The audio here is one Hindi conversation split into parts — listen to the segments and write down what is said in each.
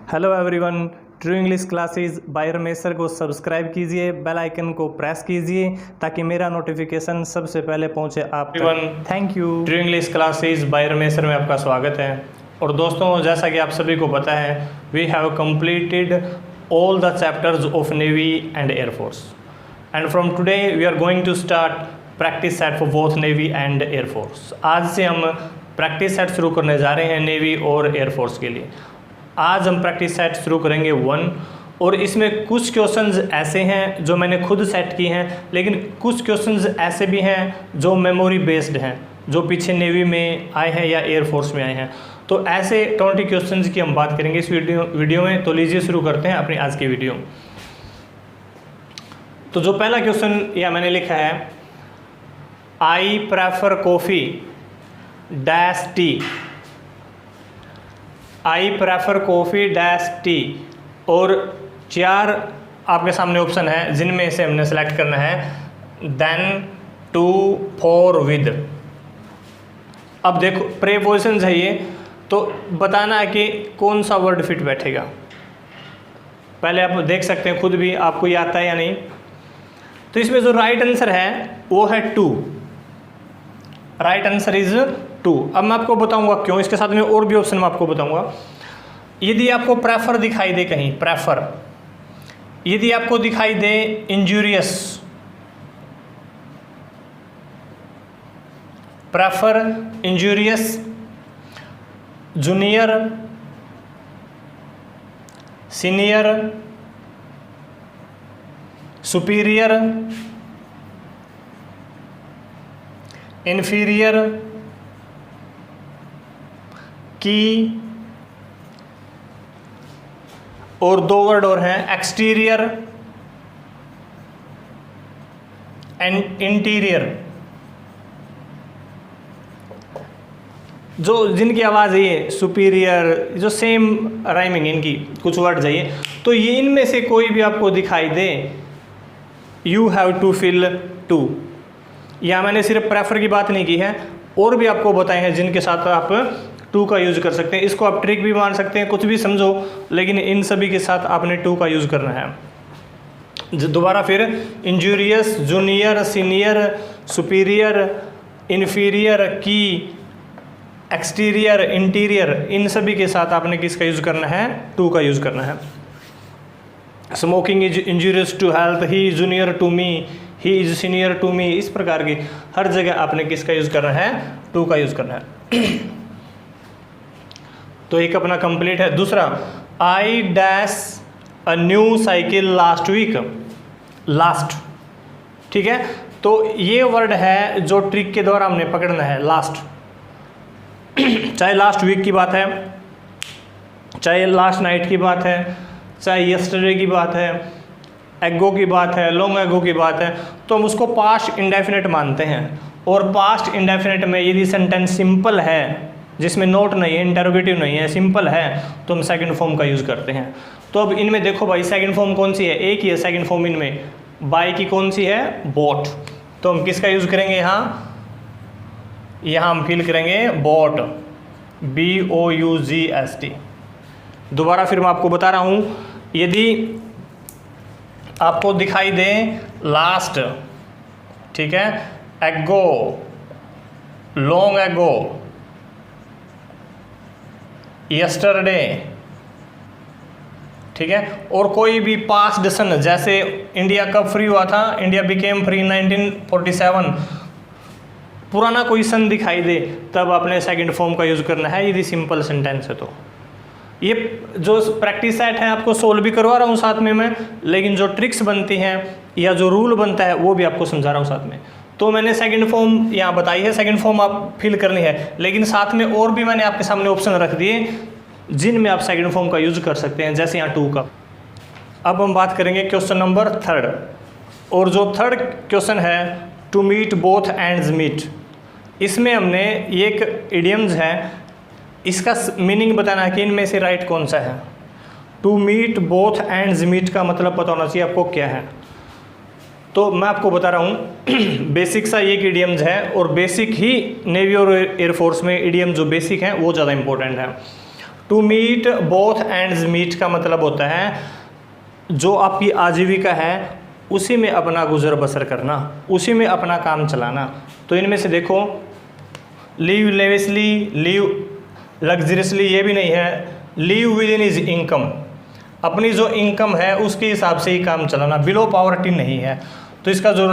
Hello everyone, true English classes bye Ramesh sir को सब्सक्राइब कीजिए, बेल आइकन को प्रेस कीजिए ताकि मेरा नोटिफिकेशन सबसे पहले पहुंचे आप तक। Thank you. True English classes bye Ramesh sir में आपका स्वागत है। और दोस्तों, जैसा कि आप सभी को पता है, we have completed all the chapters of navy and air force and from today we are going to start practice set for both navy and air force. आज से हम प्रैक्टिस सेट शुरू करने जा रहे हैं नेवी और एयरफोर्स के लिए। आज हम प्रैक्टिस सेट शुरू करेंगे 1 और इसमें कुछ क्वेश्चंस ऐसे हैं जो मैंने खुद सेट किए हैं, लेकिन कुछ क्वेश्चंस ऐसे भी हैं जो मेमोरी बेस्ड हैं, जो पीछे नेवी में आए हैं या एयरफोर्स में आए हैं। तो ऐसे 20 क्वेश्चंस की हम बात करेंगे इस वीडियो में। तो लीजिए शुरू करते हैं अपनी आज की वीडियो। तो जो पहला क्वेश्चन यह मैंने लिखा है, I prefer coffee dash T. I prefer coffee dash T, और 4 आपके सामने ऑप्शन है जिनमें से हमने सेलेक्ट करना है देन, टू, फॉर, विद। अब देखो प्रेपोजिशन है ये, तो बताना है कि कौन सा वर्ड फिट बैठेगा। पहले आप देख सकते हैं खुद भी, आपको ये आता है या नहीं। तो इसमें जो राइट आंसर है वो है two. Right answer is two. अब मैं आपको बताऊंगा क्यों, इसके साथ में और भी ऑप्शन मैं आपको बताऊंगा। यदि आपको प्रेफर दिखाई दे कहीं, प्रेफर, यदि आपको दिखाई दे injurious, prefer, injurious, junior, senior, superior, inferior, की, और 2 वर्ड और हैं एक्सटीरियर एंड इंटीरियर। जो जिनकी आवाज़ ये सुपीरियर, जो सेम राइमिंग इनकी कुछ वर्ड चाहिए, तो ये इनमें से कोई भी आपको दिखाई दे, you have to fill to. या मैंने सिर्फ प्रेफर की बात नहीं की है, और भी आपको बताए हैं जिनके साथ आप टू का यूज़ कर सकते हैं। इसको आप ट्रिक भी मान सकते हैं, कुछ भी समझो, लेकिन इन सभी के साथ आपने टू का यूज़ करना है। दोबारा फिर, injurious, junior, senior, superior, inferior, की, एक्सटीरियर, इंटीरियर, इन सभी के साथ आपने किसका यूज़ करना है? टू का यूज़ करना है। Smoking is injurious to health, he is junior to me, he is senior to me. इस प्रकार की हर जगह आपने किसका यूज़ करना है? टू का यूज़ करना है। तो एक अपना कंप्लीट है। दूसरा, I dash a new cycle last week. Last, ठीक है। तो ये वर्ड है जो ट्रिक के द्वारा हमने पकड़ना है, लास्ट। चाहे लास्ट वीक की बात है, चाहे लास्ट नाइट की बात है, चाहे यस्टरडे की बात है, एगो की बात है, लॉन्ग एगो की बात है, तो हम उसको पास्ट इंडेफिनेट मानते हैं। और पास्ट इंडेफिनेट में यदि सेंटेंस सिंपल है, जिसमें नोट नहीं है, इंटरोगेटिव नहीं है, सिंपल है, तो हम सेकंड फॉर्म का यूज़ करते हैं। तो अब इनमें देखो भाई, सेकंड फॉर्म कौन सी है? एक ही है सेकंड फॉर्म इनमें। बाय की कौन सी है? बोट। तो हम किसका यूज़ करेंगे यहाँ? यहाँ हम फिल करेंगे बोट, BOUGST। दोबारा फिर मैं आपको बता रहा हूँ, यदि आपको दिखाई दे लास्ट, ठीक है, एगो, लॉन्ग एगो, यस्टरडे, ठीक है, और कोई भी पास्ट सन, जैसे इंडिया कब फ्री हुआ था, इंडिया बिकेम फ्री 1947, पुराना कोई सन दिखाई दे, तब आपने सेकंड फॉर्म का यूज़ करना है, यदि सिंपल सेंटेंस है तो। ये जो प्रैक्टिस सेट है आपको सोल्व भी करवा रहा हूँ साथ में मैं, लेकिन जो ट्रिक्स बनती हैं या जो रूल बनता है वो भी आपको समझा रहा हूँ साथ में। तो मैंने सेकंड फॉर्म यहाँ बताई है, सेकंड फॉर्म आप फिल करनी है, लेकिन साथ में और भी मैंने आपके सामने ऑप्शन रख दिए जिनमें आप सेकंड फॉर्म का यूज़ कर सकते हैं, जैसे यहाँ टू का। अब हम बात करेंगे क्वेश्चन नंबर 3, और जो 3rd क्वेश्चन है, to meet both ends meet. इसमें हमने एक इडियम्स है, इसका मीनिंग बताना है कि इनमें से राइट कौन सा है। To meet both ends meet का मतलब पता होना चाहिए आपको क्या है। तो मैं आपको बता रहा हूँ बेसिक सा एक इडियम्स है, और बेसिक ही नेवी और एयरफोर्स में इडियम जो बेसिक हैं वो ज़्यादा इंपॉर्टेंट है। To meet both ends meet का मतलब होता है जो आपकी आजीविका है उसी में अपना गुजर बसर करना, उसी में अपना काम चलाना। तो इनमें से देखो, लिव लेविसली, लिव लग्जरियसली ये भी नहीं है, live within his income, अपनी जो इनकम है उसके हिसाब से ही काम चलाना, बिलो पॉवर्टी नहीं है। तो इसका जो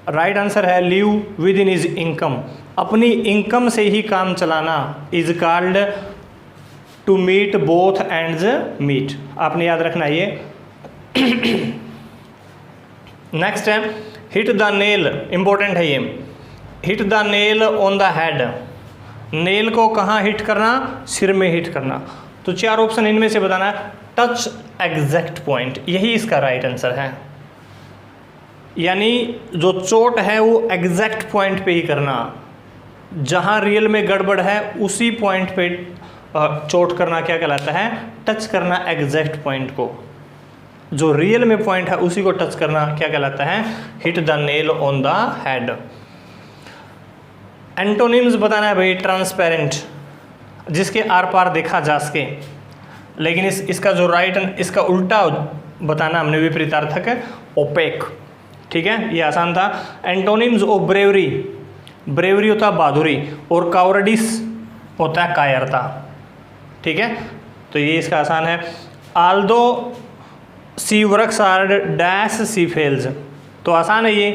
राइट आंसर है live within his income, अपनी इनकम से ही काम चलाना is called to meet both ends meet. आपने याद रखना ये। नेक्स्ट है हिट द नेल, इंपॉर्टेंट है ये। Hit the nail on the head, nail को कहाँ हिट करना, सिर में हिट करना। तो 4 ऑप्शन इनमें से बताना है। टच एग्जैक्ट पॉइंट, यही इसका राइट आंसर है, यानी जो चोट है वो एग्जैक्ट पॉइंट पे ही करना, जहाँ रियल में गड़बड़ है उसी पॉइंट पे चोट करना क्या कहलाता है, टच करना एग्जैक्ट पॉइंट को, जो रियल में पॉइंट है उसी को टच करना क्या कहलाता है, hit the nail on the head. Antonyms बताना है भाई, ट्रांसपेरेंट, जिसके आर पार देखा जा सके, लेकिन इसका जो राइट, इसका उल्टा बताना हमने विपरीतार्थक, ओपेक। ठीक है, ये आसान था। एंटोनिम्स ऑफ ब्रेवरी, ब्रेवरी होता है बहादुरी, और कावर्डिस होता है कायरता। ठीक है, तो ये इसका आसान है। Although she works hard dash she fails, तो आसान है ये,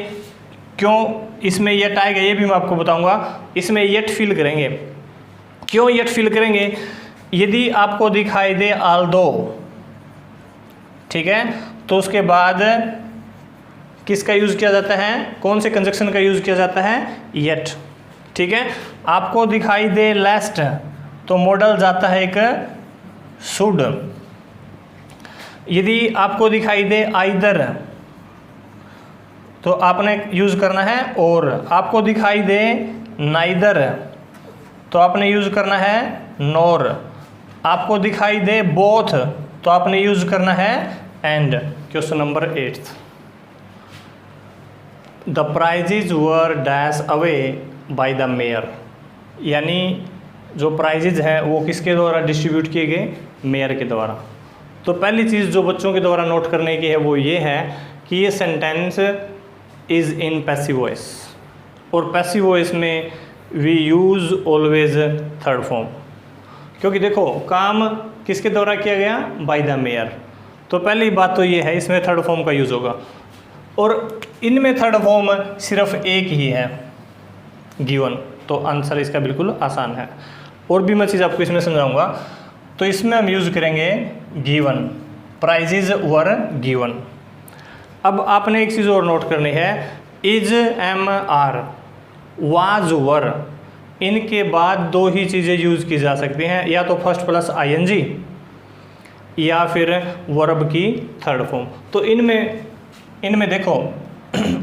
क्यों इसमें येट आएगा ये भी मैं आपको बताऊंगा। इसमें येट फील करेंगे, क्यों येट फील करेंगे, यदि आपको दिखाई दे आल्दो, ठीक है, तो उसके बाद किसका यूज़ किया जाता है, कौन से कंजक्शन का यूज़ किया जाता है, येट। ठीक है, आपको दिखाई दे लेस्ट, तो मॉडल जाता है एक शुड। यदि आपको दिखाई दे आइदर, तो आपने यूज़ करना है और। आपको दिखाई दे नाइदर, तो आपने यूज़ करना है नोर। आपको दिखाई दे बोथ, तो आपने यूज़ करना है and. Question number 8, the prizes were dash away by the mayor, यानी जो प्राइजेज हैं वो किसके द्वारा डिस्ट्रीब्यूट किए गए, मेयर के द्वारा। तो पहली चीज़ जो बच्चों के द्वारा नोट करने की है वो ये है कि ये sentence is in passive voice, और पैसिव वॉइस में we use always third form, क्योंकि देखो काम किसके द्वारा किया गया, बाय द मेयर। तो पहली बात तो ये है, इसमें थर्ड फॉर्म का यूज़ होगा, और इनमें थर्ड फॉर्म सिर्फ एक ही है गिवन, तो आंसर इसका बिल्कुल आसान है। और भी मैं चीज़ आपको इसमें समझाऊंगा। तो इसमें हम यूज़ करेंगे गिवन, प्राइजेज वर गिवन। अब आपने एक चीज़ और नोट करनी है, is am are was were, इनके बाद 2 ही चीज़ें यूज़ की जा सकती हैं, या तो फर्स्ट प्लस आईएनजी या फिर वर्ब की थर्ड फॉर्म। तो इनमें देखो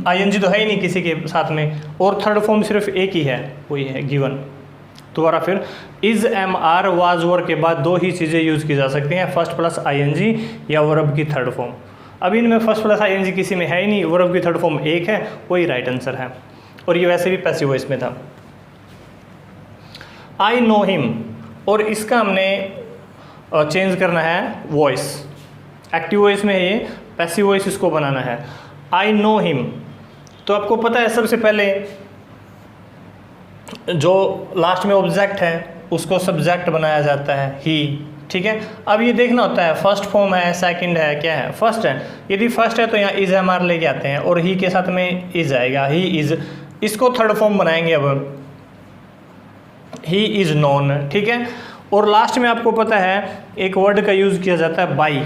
आईएनजी तो है ही नहीं किसी के साथ में, और थर्ड फॉर्म सिर्फ एक ही है, वही है गिवन। दोबारा फिर is am are was were के बाद 2 ही चीज़ें यूज़ की जा सकती हैं, फर्स्ट प्लस आईएनजी या वर्ब की थर्ड फॉर्म। अब इनमें फर्स्ट प्लस आईएनजी किसी में है ही नहीं, वर्ब की थर्ड फॉर्म एक है, वही राइट आंसर है, और ये वैसे भी पैसिव वॉइस में था। आई नो हिम, और इसका हमने चेंज करना है वॉइस, एक्टिव वॉइस में है ये, पैसिव वॉइस इसको बनाना है। आई नो हिम, तो आपको पता है सबसे पहले जो लास्ट में ऑब्जेक्ट है उसको सब्जेक्ट बनाया जाता है ही। ठीक है, अब ये देखना होता है फर्स्ट फॉर्म है, सेकंड है, क्या है, फर्स्ट है। यदि फर्स्ट है तो यहाँ इज एम आर लेके आते हैं, और ही के साथ में इज आएगा, ही इज, इसको थर्ड फॉर्म बनाएंगे। अब ही इज नोन, ठीक है। और लास्ट में आपको पता है एक वर्ड का यूज़ किया जाता है बाई,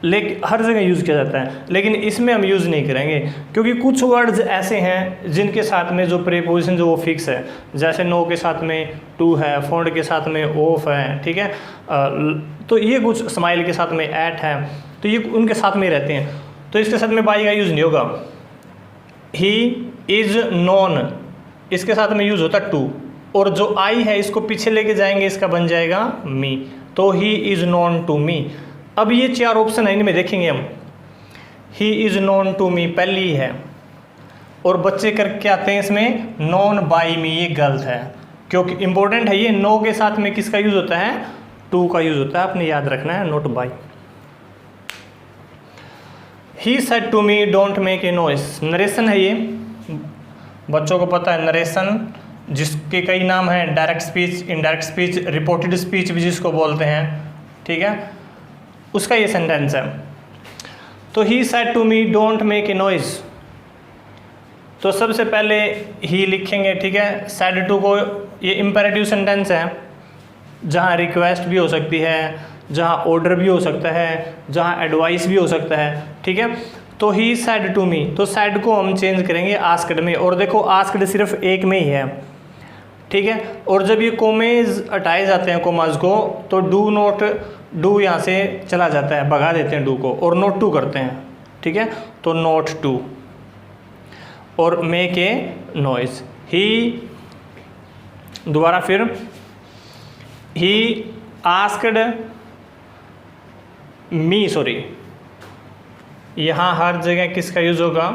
लेकिन हर जगह यूज़ किया जाता है, लेकिन इसमें हम यूज़ नहीं करेंगे, क्योंकि कुछ वर्ड्स ऐसे हैं जिनके साथ में जो प्रीपोजिशन जो वो फिक्स है, जैसे नो के साथ में टू है, फोल्ड के साथ में ऑफ है, ठीक है। तो ये कुछ स्माइल के साथ में एट है, तो ये उनके साथ में ही रहते हैं, तो इसके साथ में बाई का यूज़ नहीं होगा। ही इज़ नोन, इसके साथ में यूज़ होता है टू, और जो आई है इसको पीछे लेके जाएंगे, इसका बन जाएगा मी, तो he is known to me. अब ये 4 ऑप्शन है, इनमें देखेंगे हम, he is known to me पहली है, और बच्चे करके आते हैं इसमें नोन बाई मी, ये गलत है, क्योंकि इंपॉर्टेंट है ये, नो के साथ में किसका यूज़ होता है, टू का यूज़ होता है, आपने याद रखना है, note by. He said to me don't make a noise, narration है ये, बच्चों को पता है नरेशन, जिसके कई नाम हैं, direct speech, indirect speech, reported speech भी जिसको बोलते हैं, ठीक है, उसका ये सेंटेंस है। तो he said to me don't make a noise, तो सबसे पहले ही लिखेंगे, ठीक है। सेड टू को, ये इम्पेरेटिव सेंटेंस है, जहाँ रिक्वेस्ट भी हो सकती है, जहाँ ऑर्डर भी हो सकता है, जहाँ एडवाइस भी हो सकता है, ठीक है। तो ही सेड टू मी, तो सेड को हम चेंज करेंगे आस्क्ड में, और देखो आस्क्ड सिर्फ एक में ही है, ठीक है। और जब ये कोमेज हटाए जाते हैं कोमाज को, तो डू नॉट, डू यहाँ से चला जाता है, भगा देते हैं डू को, और नोट टू करते हैं, ठीक है। तो नोट टू, और मेक ए नॉइज। ही, दोबारा फिर, ही आस्क्ड मी, सॉरी, यहाँ हर जगह किसका यूज होगा,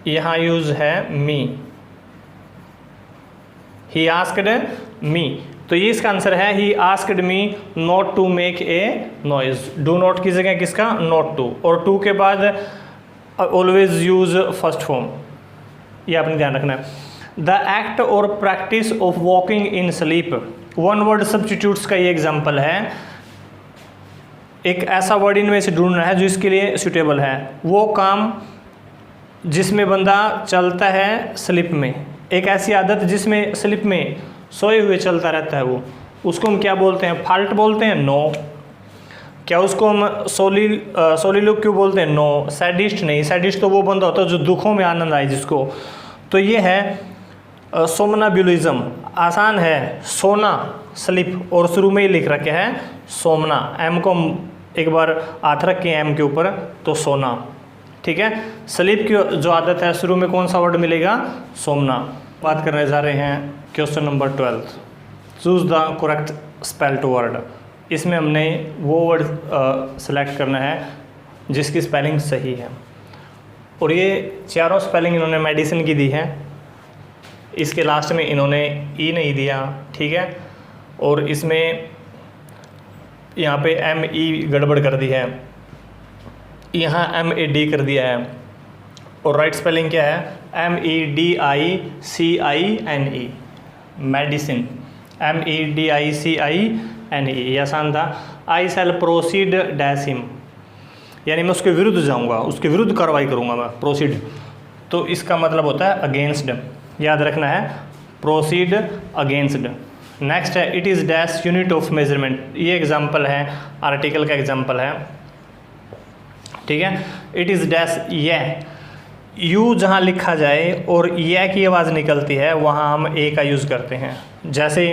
यहाँ यूज है मी, ही आस्क्ड मी, तो ये इसका आंसर है, he asked me not to make a noise. Do not की जगह किसका, नॉट टू, और टू के बाद ऑलवेज यूज फर्स्ट फॉर्म, ये आपने ध्यान रखना है। द एक्ट और practice of walking in sleep, one word substitutes का ये एग्जाम्पल है। एक ऐसा वर्ड इनमें से ढूंढना है जो इसके लिए सूटेबल है। वो काम जिसमें बंदा चलता है स्लिप में, एक ऐसी आदत जिसमें स्लिप में सोए हुए चलता रहता है, वो, उसको हम क्या बोलते हैं, फाल्ट बोलते हैं, नो। क्या उसको हम सोलिलुक क्यों बोलते हैं, नो। सैडिस्ट नहीं, सैडिस्ट तो वो बंदा होता है जो दुखों में आनंद आए जिसको, तो ये है सोमनाब्यूलिज्म। आसान है, सोना, स्लिप, और शुरू में ही लिख रखे है सोमना, एम को एक बार हाथ रख के एम के ऊपर, तो सोना, ठीक है। स्लिप की जो आदत है, शुरू में कौन सा वर्ड मिलेगा, सोमना। बात करने जा रहे हैं question number 12, choose the correct spelled word. इसमें हमने वो वर्ड सेलेक्ट करना है जिसकी स्पेलिंग सही है, और ये चारों स्पेलिंग इन्होंने मेडिसिन की दी है, इसके लास्ट में इन्होंने ई नहीं दिया, ठीक है, और इसमें यहाँ पे एम ई गड़बड़ कर दी है, यहाँ एम ए डी कर दिया है, और राइट स्पेलिंग क्या है, M E D I C I N E, medicine, M E D I C I N E, ये आसान था। I shall proceed dash him, यानी मैं उसके विरुद्ध जाऊँगा, उसके विरुद्ध कार्रवाई करूँगा मैं, प्रोसीड, तो इसका मतलब होता है अगेंस्ट, याद रखना है, प्रोसीड अगेंस्ट। नेक्स्ट है, it is dash unit of measurement, ये एग्जाम्पल है, आर्टिकल का एग्जाम्पल है, ठीक है। इट इज़ डैश यह, यू जहाँ लिखा जाए और यह की आवाज़ निकलती है वहाँ हम ए का यूज़ करते हैं, जैसे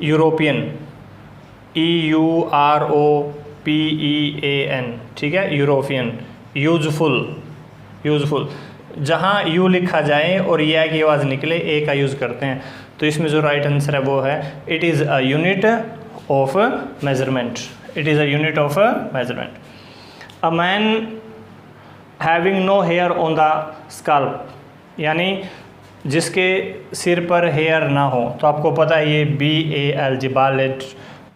European, E U R O P E A N, ठीक है, यूरोपियन। यूजफुल, यूजफुल, जहाँ यू लिखा जाए और यह की आवाज़ निकले ए का यूज़ करते हैं, तो इसमें जो राइट आंसर है वो है, it is a unit of measurement, it is a unit of measurement. A man having no hair on the scalp, यानी जिसके सिर पर हेयर ना हो, तो आपको पता है ये BALG, बालेट,